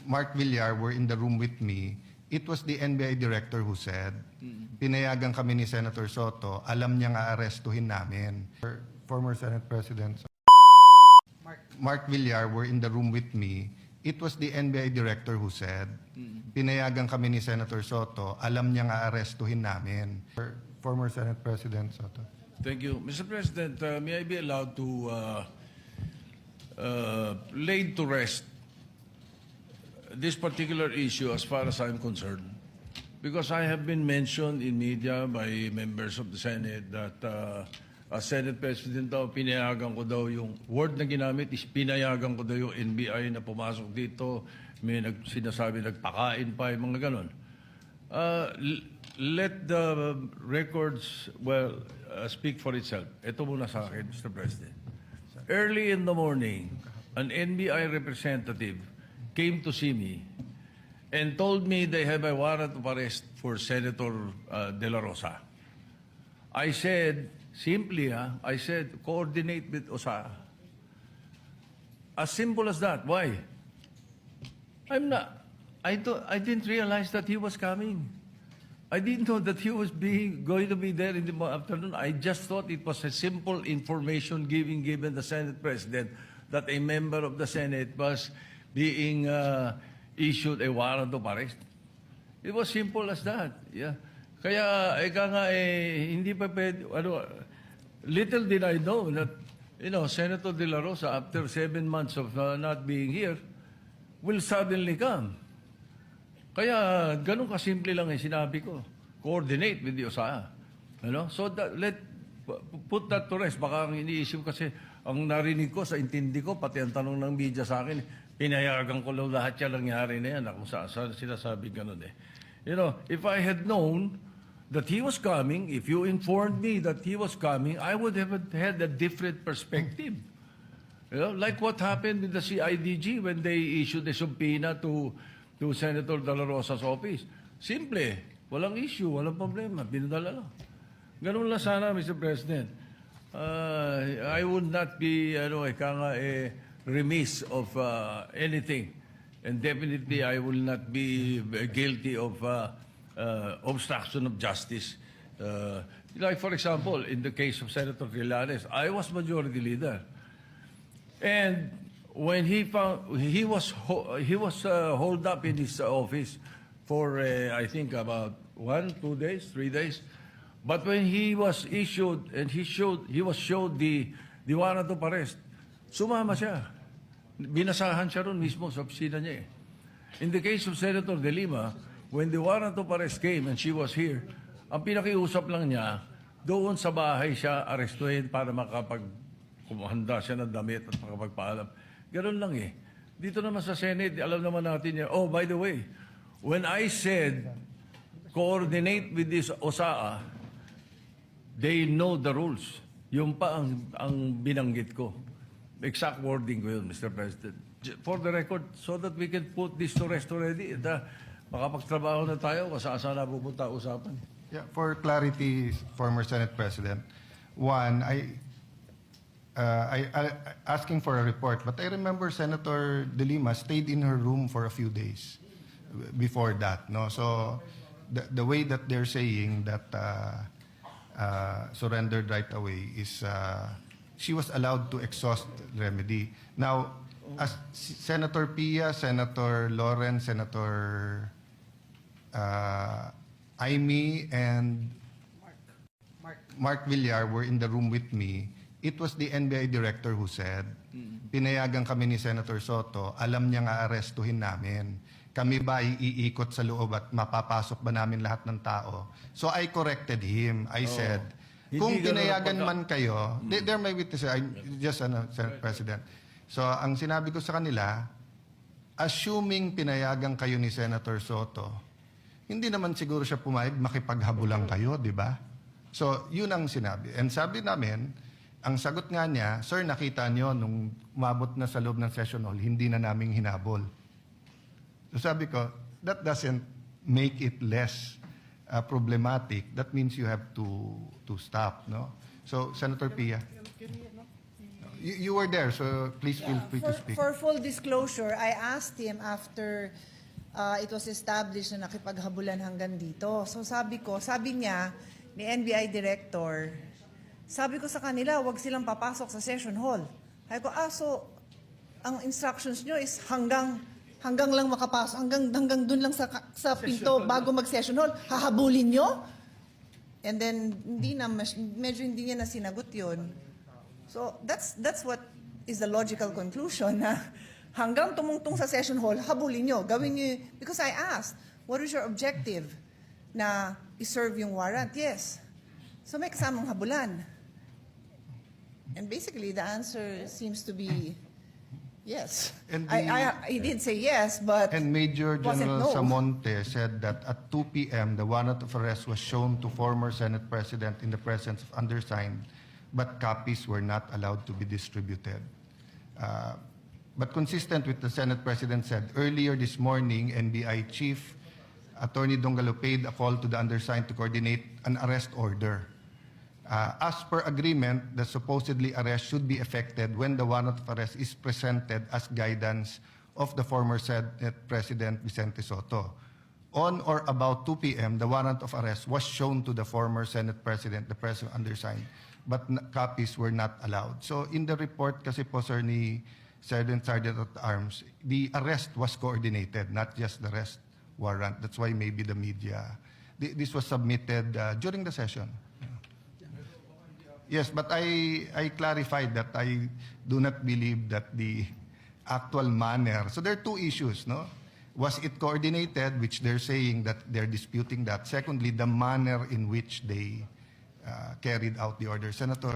Mark Villar were in the room with me, it was the NBI director who said, pinayagan kami ni Senator Soto, alam niya nga arestuhin namin. Former Senate President Mark Villar were in the room with me, it was the NBI director who said, pinayagan kami ni Senator Soto, alam niya nga arestuhin namin. Former Senate President Soto. Thank you. Mr. President, may I be allowed to lay to rest this particular issue as far as I'm concerned? Because I have been mentioned in media by members of the Senate that as Senate President daw, pinayagan ko daw yung word na ginamit is pinayagan ko daw yung NBI na pumasok dito. May sinasabi nagpakain pa, yung mga ganon. Let the records, speak for itself. Ito muna sa akin, Mr. President. Early in the morning, an NBI representative came to see me and told me they have a warrant of arrest for Senator De La Rosa. I said, simply, I said, coordinate with OSA. As simple as that. Why? I didn't realize that he was coming. I didn't know that he was going to be there in the afternoon. I just thought it was a simple information given the Senate President that a member of the Senate was being issued a warrant of arrest. It was simple as that. Yeah. Kaya, hindi pa pwede, little did I know that, Senator De La Rosa, after 7 months of not being here, will suddenly come. Kaya, ganun kasimple lang yung sinabi ko. Coordinate with the OSA. So, put that to rest. Baka ang iniisip kasi, ang narinig ko, sa intindi ko, pati ang tanong ng media sa akin, pinayagan ko lang lahat yan nangyari na yan. Kung saan sinasabi ganun eh. If I had known that he was coming, if you informed me that he was coming, I would have had a different perspective. Like what happened with the CIDG when they issued a subpoena to Senator De La Rosa's office. Simple. Walang issue, walang problema. Binadala lang. Ganun lang sana, Mr. President. I would not be remiss of anything. And definitely, I will not be guilty of obstruction of justice. Like, for example, in the case of Senator Trillanes, I was majority leader. And when he was holed up in his office for, I think, about 1, 2 days, 3 days. But when he was issued and he was showed the warrant of arrest, sumama siya. Binasahan siya ron mismo sa opisina niya eh. In the case of Senator De Lima, when the warrant of arrest came and she was here, ang pinakiusap lang niya, doon sa bahay siya arestuhin para kumahanda siya ng damit at makapagpaalam. Ganun lang eh. Dito naman sa Senate, alam naman natin yan. Oh, by the way, when I said coordinate with this OSA, they know the rules. Yung pa ang binanggit ko. Exact wording ko yun, Mr. President. For the record, so that we can put this to rest already. Makapagtrabaho na tayo, kasaan na pupunta usapan. Yeah, for clarity, former Senate President, one, I asking for a report, but I remember Senator De Lima stayed in her room for a few days before that. No, so the way that they're saying that surrendered right away is she was allowed to exhaust remedy. Now, as Senator Pia, Senator Lawrence, Senator Aimee, and Mark Villar were in the room with me, it was the NBI director who said, pinayagan kami ni Senator Soto, alam niya nga arestuhin namin. Kami ba iikot sa loob at mapapasok ba namin lahat ng tao? So I corrected him. I said, kung pinayagan man kayo, they're my witnesses, Senate President. So ang sinabi ko sa kanila, assuming pinayagan kayo ni Senator Soto, hindi naman siguro siya pumayag makipaghabulan kayo, di ba? So yun ang sinabi. And sabi namin, ang sagot nga niya, sir, nakita niyo nung umabot na sa loob ng session hall, hindi na namin hinabol. So sabi ko, that doesn't make it less problematic. That means you have to stop, no? So, Senator Pia. You were there, so please feel free to speak. For full disclosure, I asked him after it was established na nakipaghabulan hanggang dito. So sabi niya, ni NBI Director, sabi ko sa kanila, wag silang papasok sa session hall. Sabi ko, so ang instructions nyo is hanggang lang makapasok, hanggang dun lang sa pinto bago mag-session hall, hahabulin nyo? And then, medyo hindi niya na sinagot yun. So, that's what is the logical conclusion na hanggang tumungtong sa session hall, habulin nyo, gawin nyo, because I asked, what is your objective? Na i-serve yung warrant? Yes. So, may kasamang habulan. And basically, the answer seems to be yes. And He did say yes, but And Major wasn't General no. Samonte said that at 2 p.m., the warrant of arrest was shown to former Senate President in the presence of undersigned, but copies were not allowed to be distributed. But consistent with the Senate President said, earlier this morning, NBI Chief Attorney Dongalo paid a call to the undersigned to coordinate an arrest order. As per agreement, the supposedly arrest should be effected when the warrant of arrest is presented as guidance of the former Senate President Vicente Soto. On or about 2 p.m., the warrant of arrest was shown to the former Senate President, the President undersigned, but copies were not allowed. So in the report kasi po, sir, ni Sergeant at Arms, the arrest was coordinated, not just the arrest warrant. That's why maybe the media, this was submitted during the session. Yes, but I clarified that I do not believe that the actual manner. So there are two issues, no? Was it coordinated, which they're saying that they're disputing that. Secondly, the manner in which they carried out the order. Senator.